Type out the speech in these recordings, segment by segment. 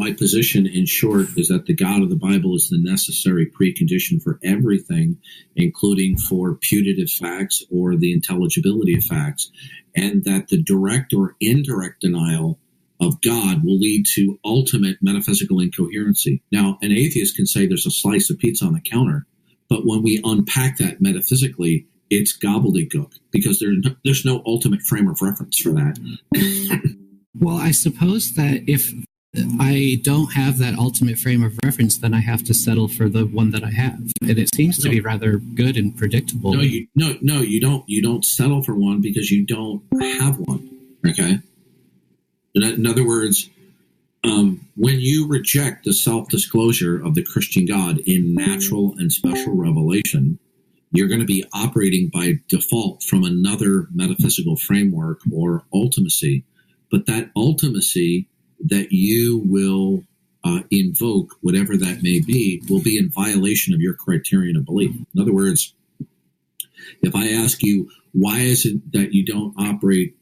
my position, in short, is that the God of the Bible is the necessary precondition for everything, including for putative facts or the intelligibility of facts, and that the direct or indirect denial of God will lead to ultimate metaphysical incoherency. Now, an atheist can say there's a slice of pizza on the counter, but when we unpack that metaphysically, it's gobbledygook, because there's no ultimate frame of reference for that. Well, I suppose that if I don't have that ultimate frame of reference, then I have to settle for the one that I have, and it seems to be rather good and predictable. No, you don't. You don't settle for one because you don't have one. Okay. In other words, when you reject the self-disclosure of the Christian God in natural and special revelation, you're going to be operating by default from another metaphysical framework or ultimacy. But that ultimacy that you will invoke, whatever that may be, will be in violation of your criterion of belief. In other words, if I ask you, why is it that you don't operate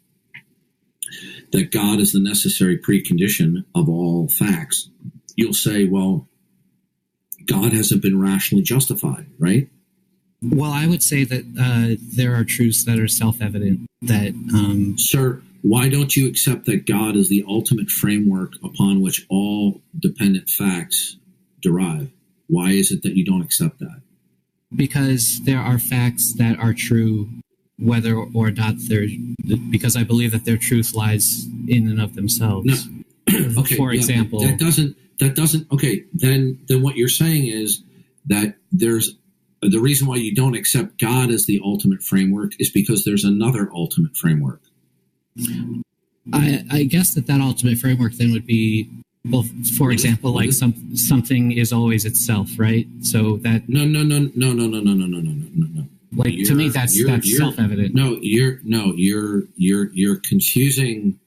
that God is the necessary precondition of all facts, you'll say, well, God hasn't been rationally justified, right? Well, I would say that there are truths that are self-evident that... Sir, why don't you accept that God is the ultimate framework upon which all dependent facts derive? Why is it that you don't accept that? Because there are facts that are true, whether or not they're... Because I believe that their truth lies in and of themselves. No. Okay, For example... That doesn't... Okay, then what you're saying is that there's... The reason why you don't accept God as the ultimate framework is because there's another ultimate framework. I guess that ultimate framework then would be, well, for example, like something is always itself, right? So that no. Like to me, that's self-evident. You're confusing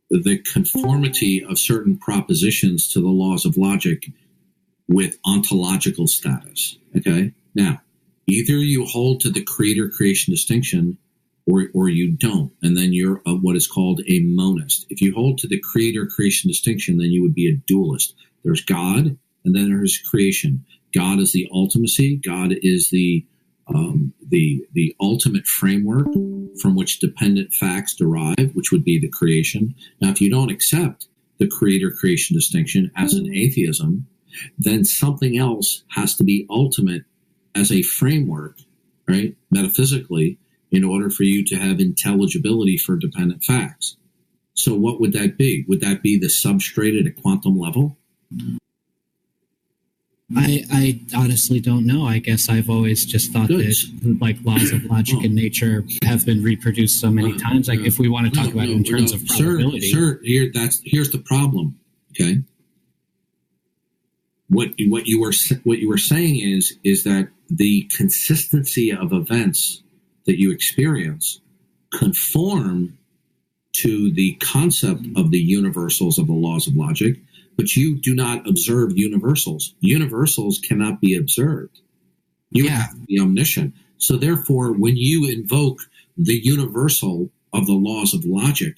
the conformity of certain propositions to the laws of logic with ontological status. Okay. Now, either you hold to the creator-creation distinction or you don't, and then you're what is called a monist. If you hold to the creator-creation distinction, then you would be a dualist. There's God, and then there's creation. God is the ultimacy. God is the ultimate framework from which dependent facts derive, which would be the creation. Now, if you don't accept the creator-creation distinction as an atheism, then something else has to be ultimate as a framework, right, metaphysically, in order for you to have intelligibility for dependent facts. So what would that be? Would that be the substrate at a quantum level? I honestly don't know. I guess I've always just thought that like laws of logic and nature have been reproduced so many times. Like if we want to talk about it in terms of probability. Sir, here's the problem, okay? What you were saying is that the consistency of events that you experience conform to the concept of the universals of the laws of logic, but you do not observe universals. Universals cannot be observed. You have to be omniscient. So therefore, when you invoke the universal of the laws of logic,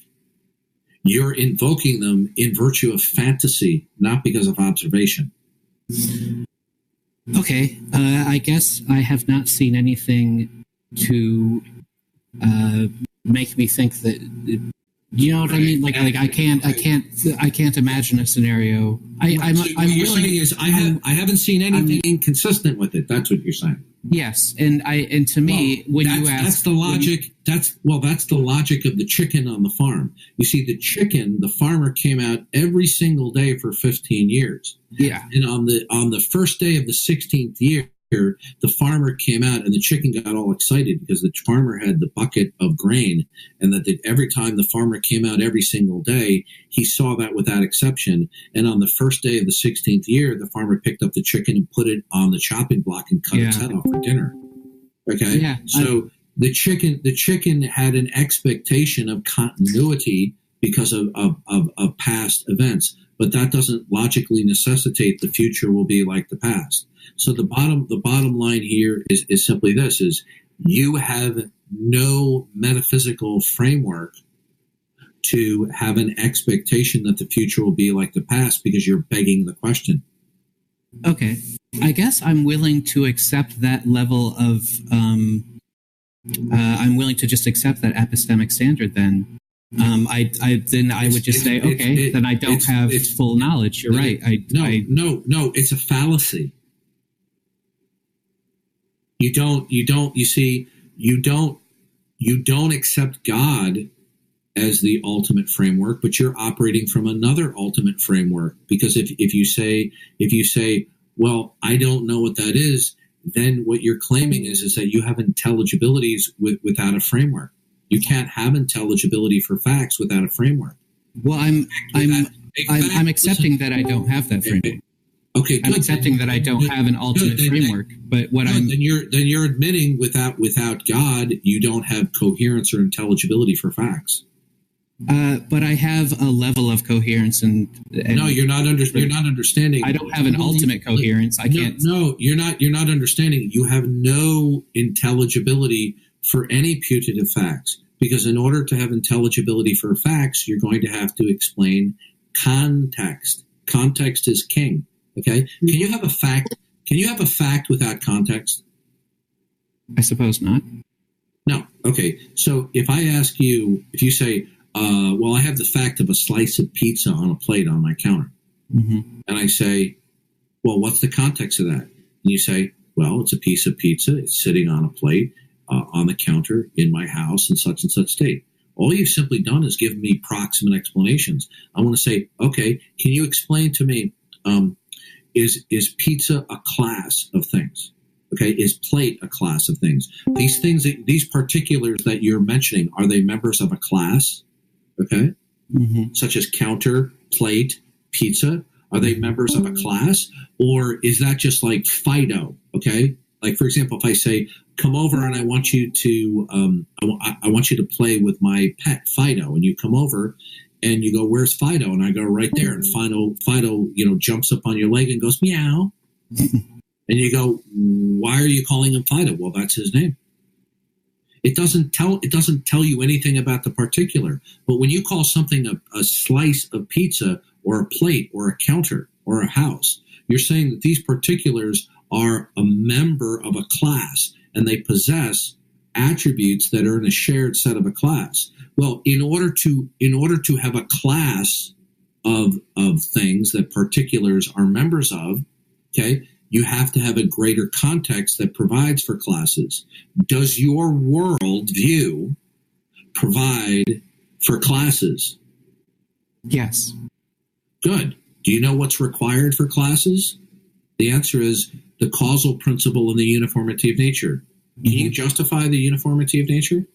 you're invoking them in virtue of fantasy, not because of observation. Okay, I guess I have not seen anything to make me think that. You know what I mean? Like I can't imagine a scenario. What you're saying is I haven't seen anything inconsistent with it. That's what you're saying. Yes, and to me, when you ask, that's the logic. That's the logic of the chicken on the farm. You see, the farmer came out every single day for 15 years. Yeah, and on the first day of the 16th year, the farmer came out and the chicken got all excited because the farmer had the bucket of grain, and that every time the farmer came out every single day, he saw that without exception. And on the first day of the 16th year, the farmer picked up the chicken and put it on the chopping block and cut its head off for dinner. Okay. Yeah, so the chicken had an expectation of continuity because of past events, but that doesn't logically necessitate the future will be like the past. So the bottom line here is simply this: is you have no metaphysical framework to have an expectation that the future will be like the past because you're begging the question. Okay. I guess I'm willing to accept that level of, I'm willing to just accept that epistemic standard then. I would just say, okay, then I don't have full knowledge. You're right. No, it's a fallacy. You don't accept God as the ultimate framework, but you're operating from another ultimate framework. Because if you say, well, I don't know what that is, then what you're claiming is that you have intelligibilities without a framework. You can't have intelligibility for facts without a framework. Well, I'm accepting that I don't have that framework. Okay, good. I'm accepting that I don't have an ultimate framework. But then you're admitting without God, you don't have coherence or intelligibility for facts. But I have a level of coherence, and no, you're not understanding. I don't have an ultimate coherence. I can't. No, you're not understanding. You have no intelligibility for any putative facts, because in order to have intelligibility for facts, you're going to have to explain context. Context is king. Okay. Can you have a fact? Can you have a fact without context? I suppose not. No. Okay. So if I ask you, if you say, well, I have the fact of a slice of pizza on a plate on my counter. Mm-hmm. And I say, well, what's the context of that? And you say, well, it's a piece of pizza. It's sitting on a plate on the counter in my house in such and such state. All you've simply done is give me proximate explanations. I want to say, okay, can you explain to me, is pizza a class of things? Okay, is plate a class of things? These things, these particulars that you're mentioning, are they members of a class? Okay, mm-hmm. Such as counter, plate, pizza. Are they members of a class, or is that just like Fido? Okay, like for example, if I say, "Come over and I want you to, I want you to play with my pet Fido," and you come over. And you go, "Where's Fido?" And I go, "Right there." And Fido, jumps up on your leg and goes, "Meow." And you go, "Why are you calling him Fido?" Well, that's his name. It doesn't tell you anything about the particular. But when you call something a slice of pizza or a plate or a counter or a house, you're saying that these particulars are a member of a class and they possess attributes that are in a shared set of a class. Well, in order to have a class of things that particulars are members of, okay, you have to have a greater context that provides for classes. Does your worldview provide for classes? Yes. Good. Do you know what's required for classes? The answer is the causal principle and the uniformity of nature. Can you justify the uniformity of nature?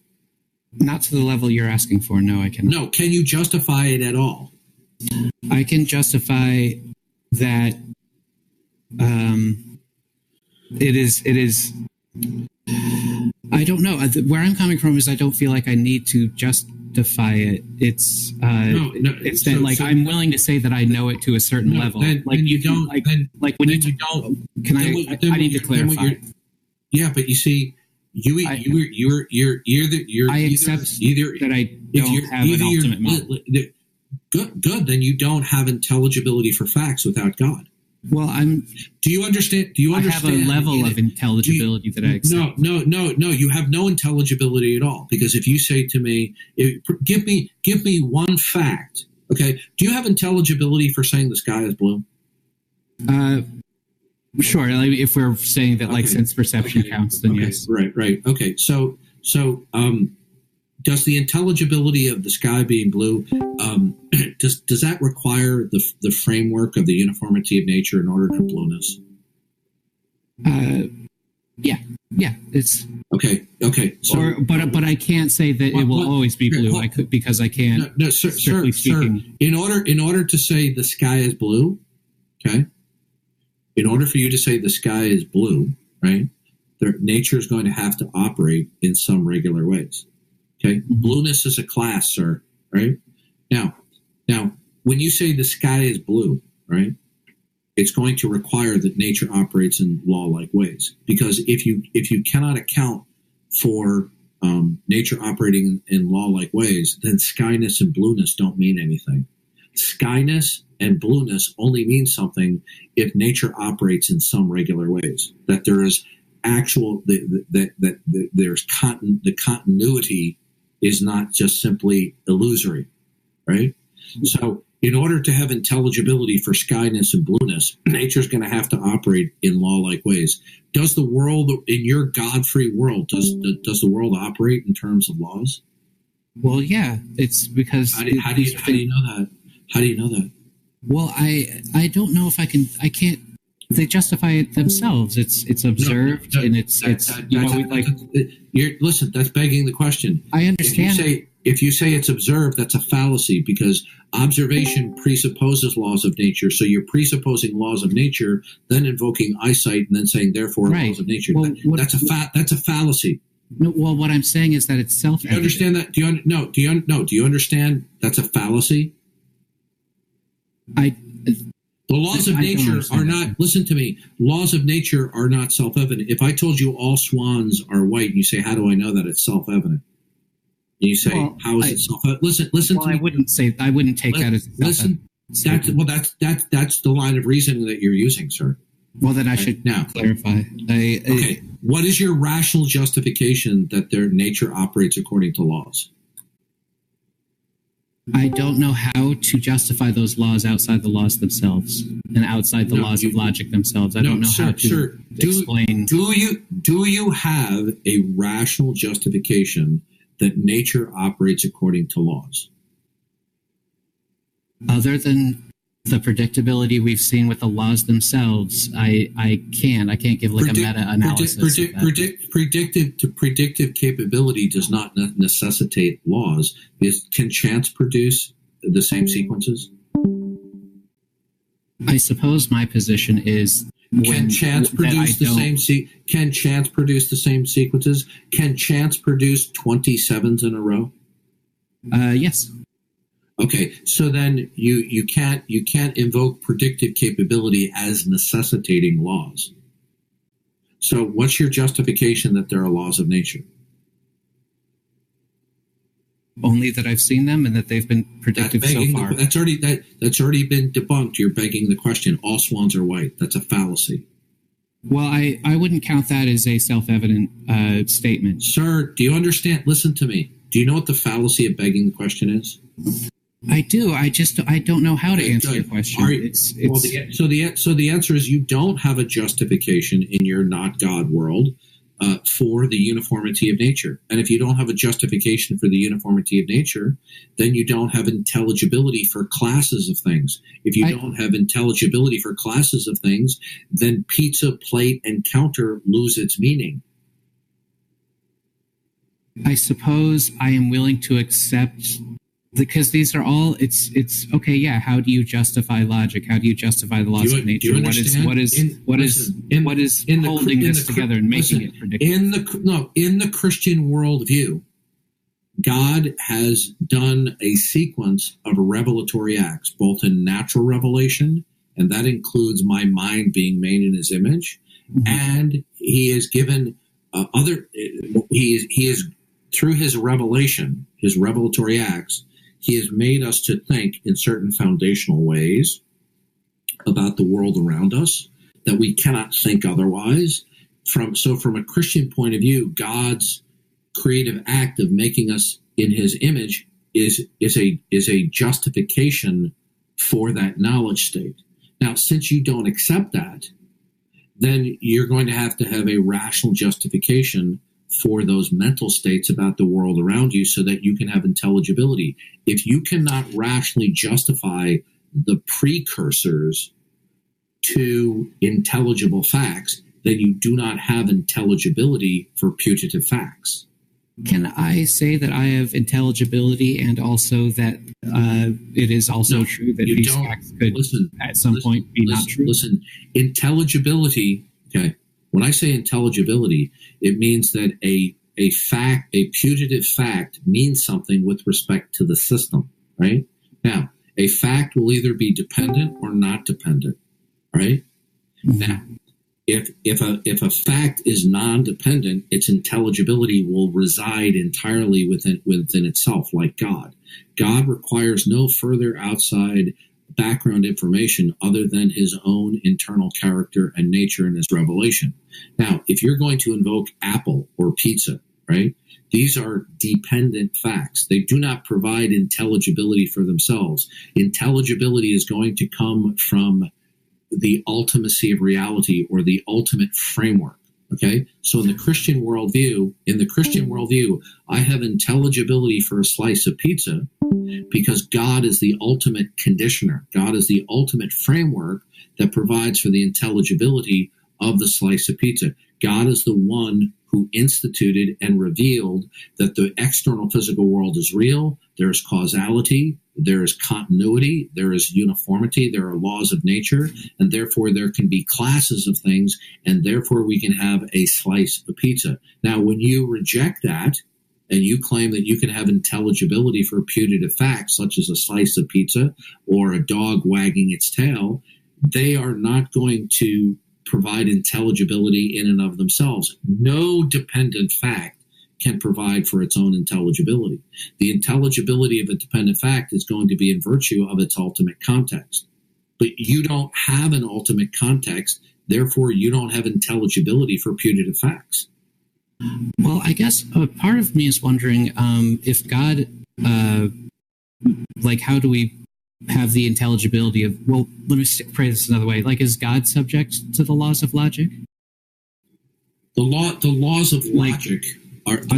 Not to the level you're asking for. No, I cannot. No. Can you justify it at all? I can justify that it is. I don't know. Where I'm coming from is I don't feel like I need to justify it. It's I'm willing to say that I know it to a certain level. Then you don't. I need to clarify. Yeah, but you see, you're I accept that I don't have an ultimate model. Good. Then you don't have intelligibility for facts without God. Well, Do you understand? I have a level of intelligibility that I accept. No. You have no intelligibility at all. Because if you say to me, give me one fact. Okay. Do you have intelligibility for saying the sky is blue? Sure. Like if we're saying that, like, sense perception counts, then yes. Right. Okay. So, does the intelligibility of the sky being blue, does that require the framework of the uniformity of nature in order to blueness? Yeah. It's okay. So, but I can't say that it will always be blue. I could, because I can't. No, sir. In order to say the sky is blue, okay. In order for you to say the sky is blue, right? Nature is going to have to operate in some regular ways. Okay, blueness is a class, sir. Right? Now, when you say the sky is blue, right? It's going to require that nature operates in law-like ways. Because if you cannot account for nature operating in law-like ways, then skyness and blueness don't mean anything. Skyness and blueness only mean something if nature operates in some regular ways. That there is actual that there's the continuity is not just simply illusory, right? So, in order to have intelligibility for skyness and blueness, nature's going to have to operate in law-like ways. Does the world, in your God-free world, does the world operate in terms of laws? Well, yeah, it's because how do you know that? How do you know that? Well, I don't know if I can't. They justify it themselves. It's observed and it's listen. That's begging the question. I understand. If you say it's observed, that's a fallacy because observation presupposes laws of nature. So you're presupposing laws of nature, then invoking eyesight, and then saying therefore laws of nature. Well, that's a fallacy. No, well, what I'm saying is that it's self-evident. Do you understand that? Do you understand that's a fallacy? The laws of nature are not, listen to me, laws of nature are not self-evident. If I told you all swans are white, and you say, how do I know that it's self-evident? And you say, how is it self-evident? Listen to me. I wouldn't take that as self-evident. That's the line of reasoning that you're using, sir. Well, then I should now clarify. Okay. What is your rational justification that their nature operates according to laws? I don't know how to justify those laws outside the laws themselves and outside the laws of logic themselves. I don't know how to explain. Do you have a rational justification that nature operates according to laws? Other than the predictability we've seen with the laws themselves, I can't give like a meta-analysis. Predictive capability does not necessitate laws. Can chance produce the same sequences? I suppose my position is Can chance produce the same sequences? Can chance produce 27s in a row? Yes. Okay, so then you can't invoke predictive capability as necessitating laws. So what's your justification that there are laws of nature? Only that I've seen them and that they've been predictive so far. That's already been debunked. You're begging the question. All swans are white. That's a fallacy. Well, I wouldn't count that as a self-evident statement. Sir, do you understand? Listen to me. Do you know what the fallacy of begging the question is? I do. I don't know how to answer your question. So the answer is you don't have a justification in your not God world for the uniformity of nature. And if you don't have a justification for the uniformity of nature, then you don't have intelligibility for classes of things. If you don't have intelligibility for classes of things, then pizza, plate, and counter lose its meaning. I suppose I am willing to accept, because these are all, it's okay. Yeah. How do you justify logic? How do you justify the laws of nature? What is holding this together and making it predictable? In the Christian worldview, God has done a sequence of revelatory acts, both in natural revelation, and that includes my mind being made in His image, and He has given He is through His revelation, His revelatory acts. He has made us to think in certain foundational ways about the world around us that we cannot think otherwise. From a Christian point of view, God's creative act of making us in His image is a justification for that knowledge state. Now, since you don't accept that, then you're going to have a rational justification for those mental states about the world around you so that you can have intelligibility. If you cannot rationally justify the precursors to intelligible facts, then you do not have intelligibility for putative facts. Can I say that I have intelligibility and also that it is also true that these facts could at some point be not true? Listen, intelligibility, okay. When I say intelligibility, it means that a putative fact means something with respect to the system, right? Now, a fact will either be dependent or not dependent, right? Mm-hmm. Now, if a fact is non-dependent, its intelligibility will reside entirely within itself, like God. God requires no further outside background information other than his own internal character and nature and his revelation. Now, if you're going to invoke apple or pizza, right? These are dependent facts. They do not provide intelligibility for themselves. Intelligibility is going to come from the ultimacy of reality or the ultimate framework. Okay, so in the Christian worldview, I have intelligibility for a slice of pizza because God is the ultimate conditioner. God is the ultimate framework that provides for the intelligibility of the slice of pizza. God is the one who instituted and revealed that the external physical world is real. There is causality, there is continuity, there is uniformity, there are laws of nature, and therefore there can be classes of things, and therefore we can have a slice of pizza. Now, when you reject that, and you claim that you can have intelligibility for putative facts, such as a slice of pizza or a dog wagging its tail, they are not going to provide intelligibility in and of themselves. No dependent fact can provide for its own intelligibility. The intelligibility of a dependent fact is going to be in virtue of its ultimate context. But you don't have an ultimate context, therefore you don't have intelligibility for putative facts. Well, I guess part of me is wondering if God, how do we have the intelligibility of, well, let me phrase this another way. Like, is God subject to the laws of logic? The laws of logic the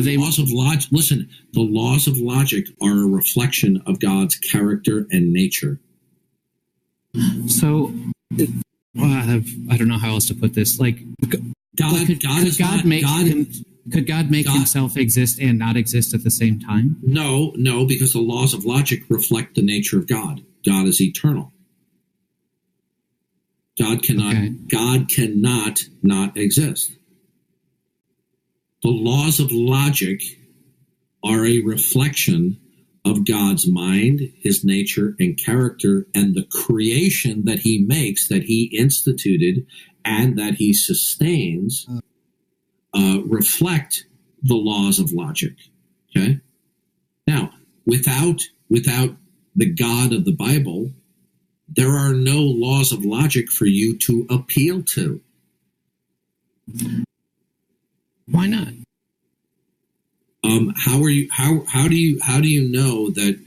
laws of logic are a reflection of God's character and nature. So, I don't know how else to put this. Like, could God make himself exist and not exist at the same time? No, because the laws of logic reflect the nature of God. God is eternal. God cannot not exist. The laws of logic are a reflection of God's mind, his nature and character, and the creation that he makes, that he instituted, and that he sustains, reflect the laws of logic. Okay? Now, without the God of the Bible, there are no laws of logic for you to appeal to. Why not? How do you know that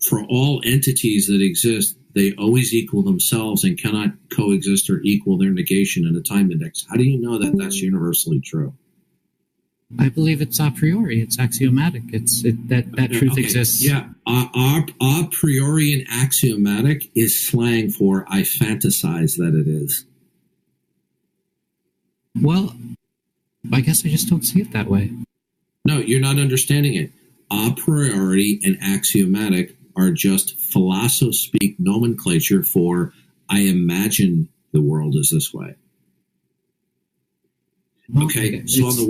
for all entities that exist, they always equal themselves and cannot coexist or equal their negation in a time index? How do you know that that's universally true? I believe it's a priori. It's axiomatic. That truth exists. Yeah, a priori and axiomatic is slang for I fantasize that it is. Well, I guess I just don't see it that way. No, you're not understanding it. A priori and axiomatic are just philosophy-speak nomenclature for I imagine the world is this way. Okay, so on the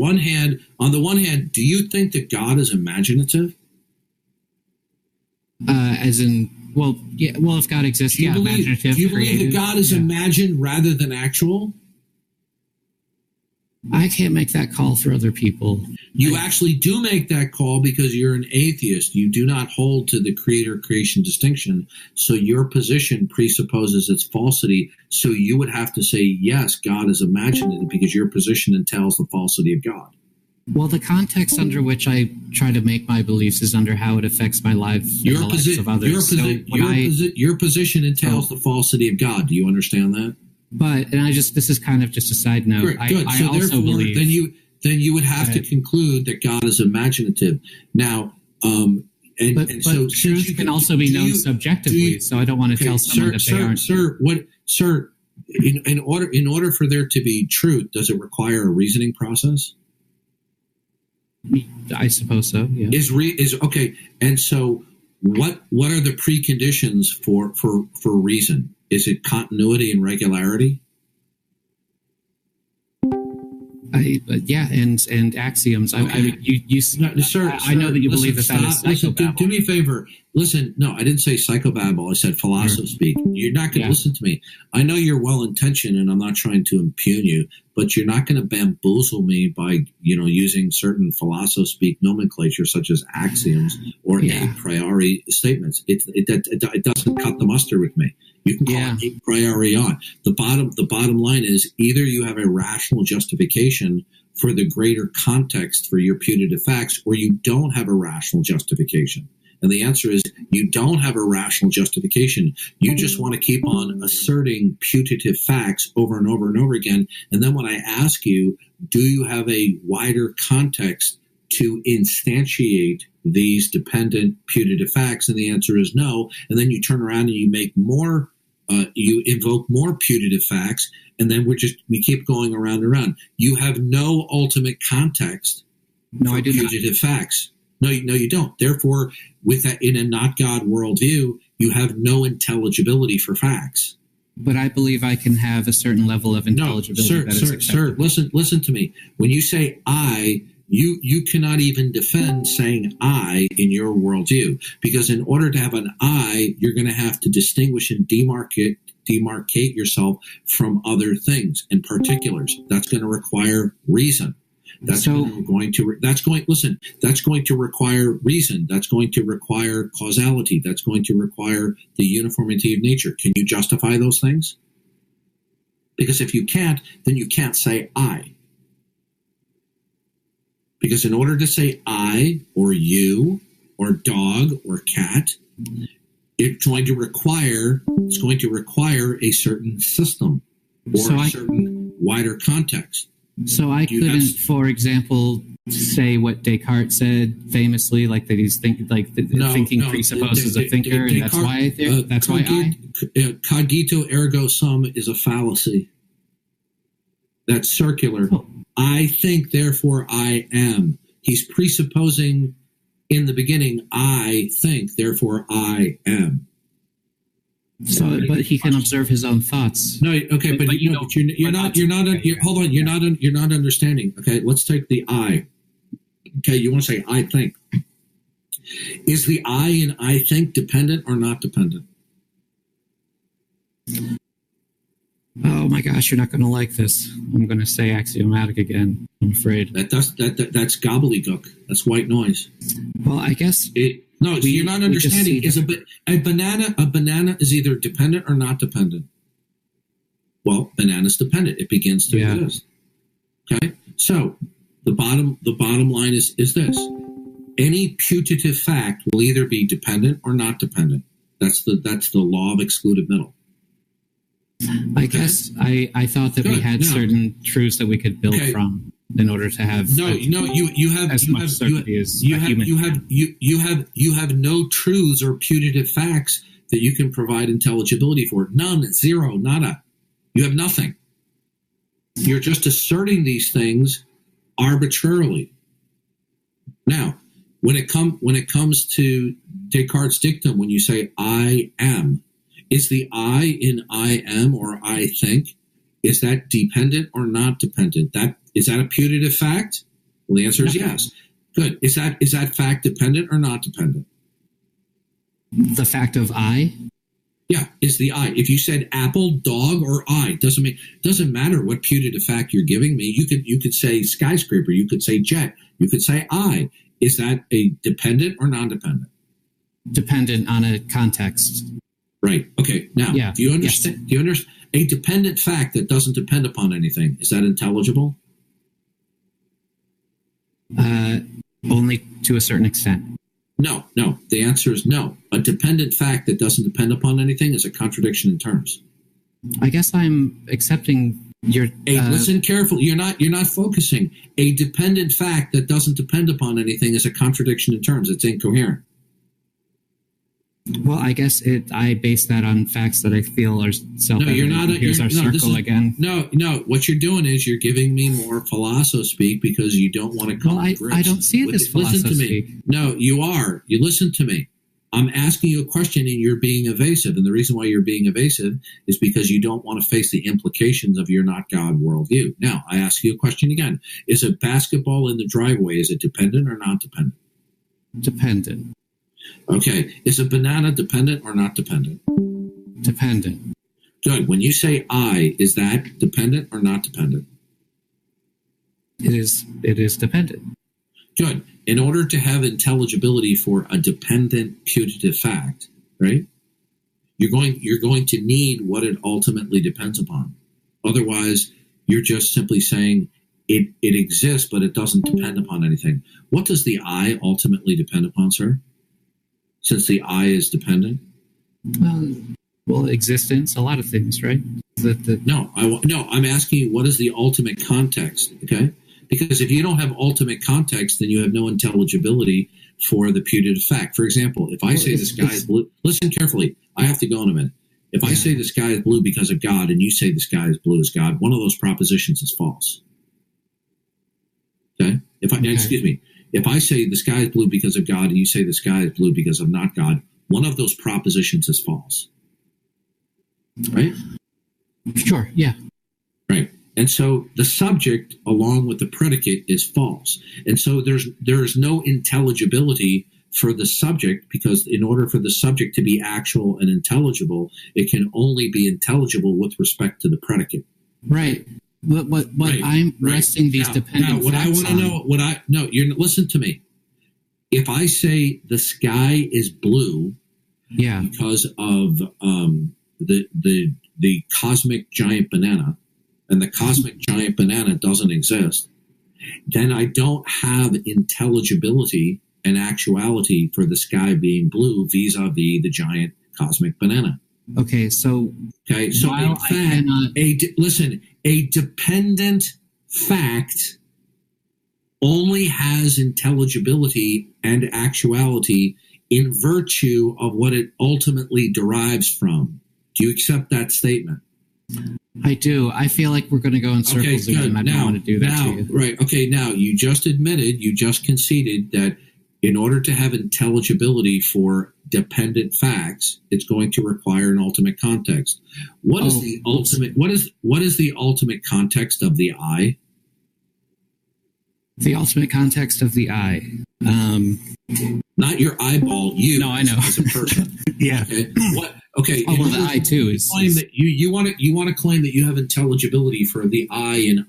one hand, do you think that God is imaginative? As in, well, yeah. Well, if God exists, imaginative. Do you believe that God is imagined rather than actual? I can't make that call for other people. You actually do make that call because you're an atheist. You do not hold to the creator-creation distinction, so your position presupposes its falsity. So you would have to say, yes, God is imaginative because your position entails the falsity of God. Well, the context under which I try to make my beliefs is under how it affects my life and the lives of others. Your position entails the falsity of God. Do you understand that? But, this is kind of just a side note. Good. I also believe then you would have to conclude that God is imaginative. Now, but truth can also be known subjectively. So I don't want to tell someone that they aren't. Sir, in order for there to be truth, does it require a reasoning process? I suppose so. Yeah. Is okay. And so, what are the preconditions for reason? Is it continuity and regularity? Yeah, and axioms. Okay. I know that you believe that is psychobabble. Do me a favor. Listen, no, I didn't say psychobabble. I said philosophy. You're not going to listen to me. I know you're well-intentioned, and I'm not trying to impugn you, but you're not going to bamboozle me by, using certain philosophy nomenclature such as axioms or a priori statements. It doesn't cut the mustard with me. You can call it a priori on. The bottom line is either you have a rational justification for the greater context for your putative facts, or you don't have a rational justification. And the answer is you don't have a rational justification. You just want to keep on asserting putative facts over and over and over again. And then when I ask you, do you have a wider context to instantiate these dependent putative facts? And the answer is no. And then you turn around and you make more, you invoke more putative facts. And then we keep going around and around. You have no ultimate context for putative facts. No, you don't. Therefore, with that, in a not God worldview, you have no intelligibility for facts. But I believe I can have a certain level of intelligibility. Sir, listen to me. When you say I, you cannot even defend saying I in your worldview, because in order to have an I, you're going to have to distinguish and demarcate yourself from other things and particulars. That's going to require reason. That's going to require reason. That's going to require causality. That's going to require the uniformity of nature. Can you justify those things? Because if you can't, then you can't say I. Because in order to say I or you or dog or cat, it's going to require a certain system or a certain wider context. So I couldn't, for example, say what Descartes said famously, like that he's thinking presupposes a thinker, and that's why cogito ergo sum is a fallacy. That's circular. Oh. I think, therefore I am. He's presupposing in the beginning, I think, therefore I am. So, but he can observe his own thoughts. No, okay, but you're not understanding. Okay, let's take the I. Okay, you want to say I think. Is the I in I think dependent or not dependent? Oh my gosh, you're not going to like this. I'm going to say axiomatic again. I'm afraid. That's gobbledygook. That's white noise. Well, I guess you're not understanding. Is a banana is either dependent or not dependent? Well, banana's dependent. It begins to exist. Okay? So the bottom line is this. Any putative fact will either be dependent or not dependent. That's the law of excluded middle. I guess I thought that we had certain truths that we could build from in order to have you have no truths or putative facts that you can provide intelligibility for. None, zero, nada. You have nothing. You're just asserting these things arbitrarily. Now, when it comes to Descartes' dictum, when you say I am, is the I in I am or I think, is that dependent or not dependent? Is that a putative fact? Well, the answer is yes. Good. Is that fact dependent or not dependent? The fact of I? Yeah, is the I. If you said apple, dog, or I, doesn't matter what putative fact you're giving me. You could say skyscraper, you could say jet, you could say I. Is that a dependent or non-dependent? Dependent on a context. Right. Okay. Now, do you understand? Yes. Do you understand a dependent fact that doesn't depend upon anything? Is that intelligible? Only to a certain extent. No. The answer is no. A dependent fact that doesn't depend upon anything is a contradiction in terms. I guess I'm accepting your. Listen carefully. You're not focusing. A dependent fact that doesn't depend upon anything is a contradiction in terms. It's incoherent. Well, I guess I base that on facts that I feel are self-evident. No, you're not. Here's our circle again. No. What you're doing is you're giving me more philosophy speak because you don't want to come. Well, I don't see it as philosophy. Listen to me. No, you are. You listen to me. I'm asking you a question and you're being evasive. And the reason why you're being evasive is because you don't want to face the implications of your not God worldview. Now, I ask you a question again. Is a basketball in the driveway, is it dependent or not dependent? Dependent. Okay. Is a banana dependent or not dependent? Dependent. Good. When you say I, is that dependent or not dependent? It is dependent. Good. In order to have intelligibility for a dependent putative fact, right? You're going to need what it ultimately depends upon. Otherwise, you're just simply saying it exists, but it doesn't depend upon anything. What does the I ultimately depend upon, sir? Since the I is dependent? Well, existence, a lot of things, right? No, I'm asking you, what is the ultimate context, okay? Because if you don't have ultimate context, then you have no intelligibility for the putative fact. For example, if I say the sky is blue, listen carefully. I have to go in a minute. If I say the sky is blue because of God and you say the sky is blue as God, one of those propositions is false. Okay? Excuse me. If I say the sky is blue because of God and you say the sky is blue because of not God, one of those propositions is false. Right? Sure, yeah. Right. And so the subject, along with the predicate, is false. And so there is no intelligibility for the subject, because in order for the subject to be actual and intelligible, it can only be intelligible with respect to the predicate. Right. What right. I'm resting these dependent what facts I want to know, listen to me. If I say the sky is blue, because of the cosmic giant banana, and the cosmic giant banana doesn't exist, then I don't have intelligibility and actuality for the sky being blue vis-a-vis the giant cosmic banana. Okay, so in fact, a dependent fact only has intelligibility and actuality in virtue of what it ultimately derives from. Do you accept that statement? I do. I feel like we're going to go in circles again. I don't want to do that to you. Right. Okay. Now, you just conceded that in order to have intelligibility for dependent facts, it's going to require an ultimate context. What is the ultimate context of the I? The ultimate context of the I. Not your eyeball, you. No, I know. As a person. Yeah. Okay. What? Okay. Oh, well, the I too is. That you want to claim that you have intelligibility for the I, and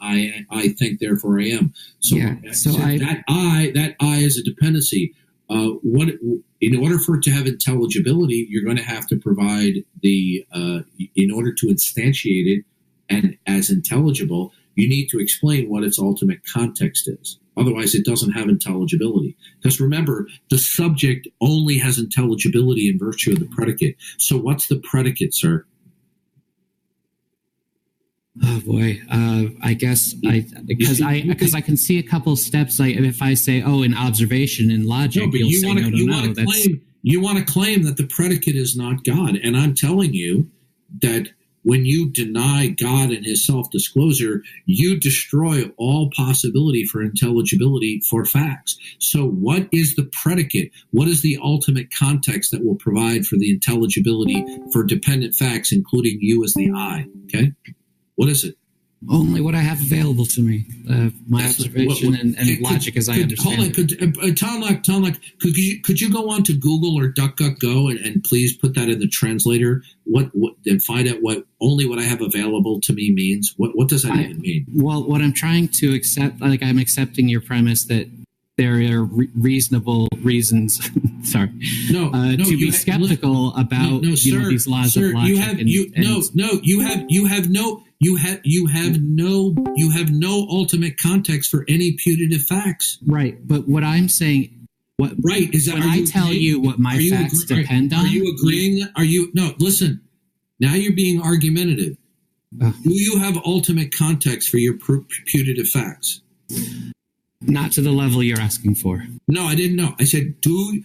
I think, therefore I am. So, that I is a dependency. In order for it to have intelligibility, you're going to have to provide in order to instantiate it and as intelligible, you need to explain what its ultimate context is. Otherwise, it doesn't have intelligibility. Because remember, the subject only has intelligibility in virtue of the predicate. So what's the predicate, sir? Oh boy, I guess because I can see a couple steps. Like if I say, in observation and logic, you want to claim that the predicate is not God, and I'm telling you that when you deny God and his self-disclosure, you destroy all possibility for intelligibility for facts. So what is the predicate? What is the ultimate context that will provide for the intelligibility for dependent facts, including you as the I? Okay? What is it? Only what I have available to me. My observation and logic as I understand it. Tom, could you go on to Google or DuckDuckGo and please put that in the translator? What and find out what only what I have available to me means? What does that even mean? Well, what I'm trying to accept, I'm accepting your premise that there are reasonable reasons. Sorry. To be skeptical about these laws of logic. You have no ultimate context for any putative facts. Right, but what I'm saying, is that when I tell you what my facts depend on, are you agreeing? Listen. Now you're being argumentative. Do you have ultimate context for your putative facts? Not to the level you're asking for. No, I didn't know. I said, do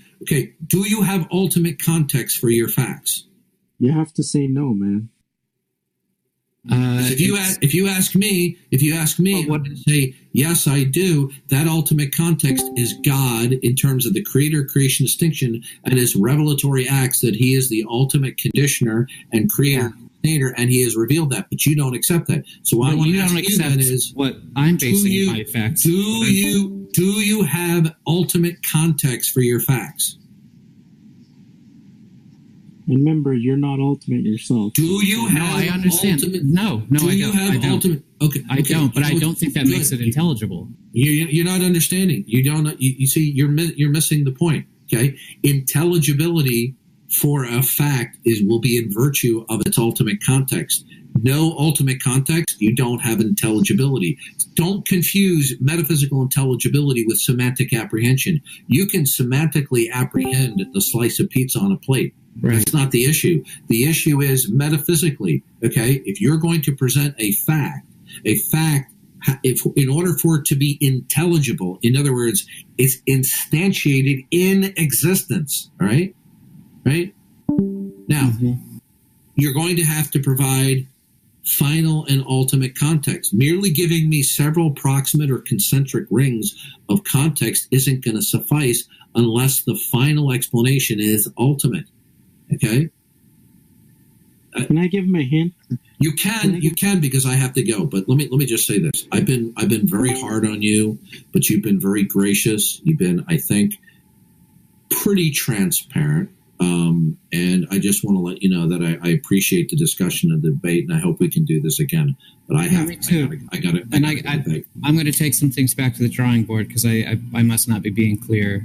you have ultimate context for your facts? You have to say no, man. If you ask me, I'm going to say yes, I do. That ultimate context is God in terms of the creator-creation distinction and his revelatory acts that he is the ultimate conditioner and creator. And he has revealed that, but you don't accept that. So what I want to ask you then is, what I'm basing my facts. Do you have ultimate context for your facts? Remember, you're not ultimate yourself. Do you have? I understand. No, I don't. Okay, I don't. But I don't think that makes it intelligible. You're not understanding. You don't. You see, you're missing the point. Okay, intelligibility for a fact will be in virtue of its ultimate context. No ultimate context, you don't have intelligibility. Don't confuse metaphysical intelligibility with semantic apprehension. You can semantically apprehend the slice of pizza on a plate. Right. That's not the issue. The issue is metaphysically, okay? If you're going to present a fact, if in order for it to be intelligible, in other words, it's instantiated in existence, all right? Right? Now, you're going to have to provide final and ultimate context. Merely giving me several proximate or concentric rings of context isn't going to suffice unless the final explanation is ultimate. Okay? Can I give him a hint? You can because I have to go. But let me just say this: I've been very hard on you, but you've been very gracious. You've been, I think, pretty transparent. And I just want to let you know that I appreciate the discussion and the debate, and I hope we can do this again. But me too. I got it. I'm going to take some things back to the drawing board because I must not be being clear.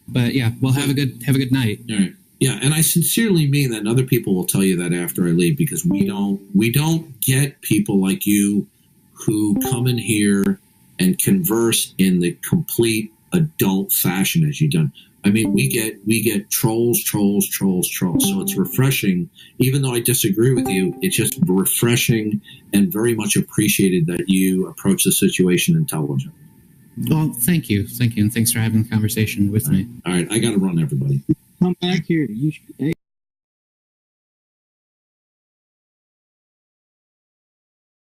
But yeah, well, have a good night. All right. Yeah, and I sincerely mean that, and other people will tell you that after I leave, because we don't get people like you who come in here and converse in the complete adult fashion as you've done. I mean, we get trolls. So it's refreshing. Even though I disagree with you, it's just refreshing and very much appreciated that you approach the situation intelligently. Well, thank you, and thanks for having the conversation with me. All right, I got to run, everybody. Come back here. Hey.